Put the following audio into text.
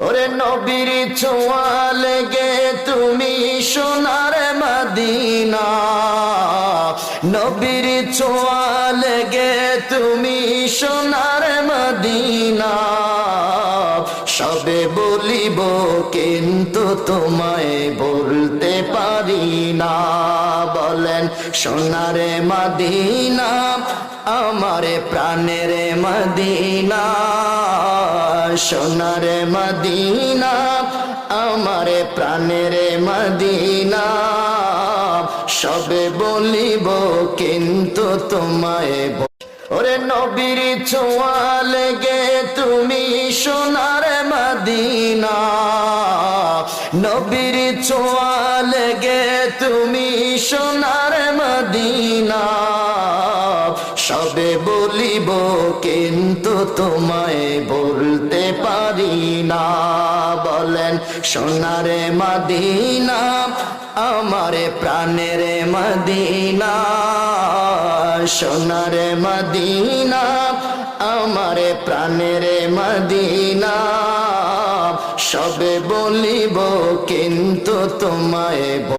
ওরে নবীর ছোঁয়া লেগে তুমি সোনার মদিনা, নবীর ছোঁয়া লেগে তুমি সোনার মদিনা। সবে বলিব কিন্তু তোমায় বলতে পারি না। বলেন সোনার মদিনা আমার প্রাণের মদিনা, সোনার মদিনা আমার প্রাণের মদিনা। সবে বলিব কিন্তু তোমায়, ওরে নবীর ছোঁয়া লেগে তুমি সোনার মদিনা, নবীর ছোঁয়া লেগে তুমি সোনার মদিনা। সবে বলিব কিন্তু তোমায় বলতে পারি না। বলেন সোনার মদিনা আমার প্রাণের মদিনা, সোনার মদিনা আমার প্রাণের মদিনা। সবে বলিব কিন্তু তোমায়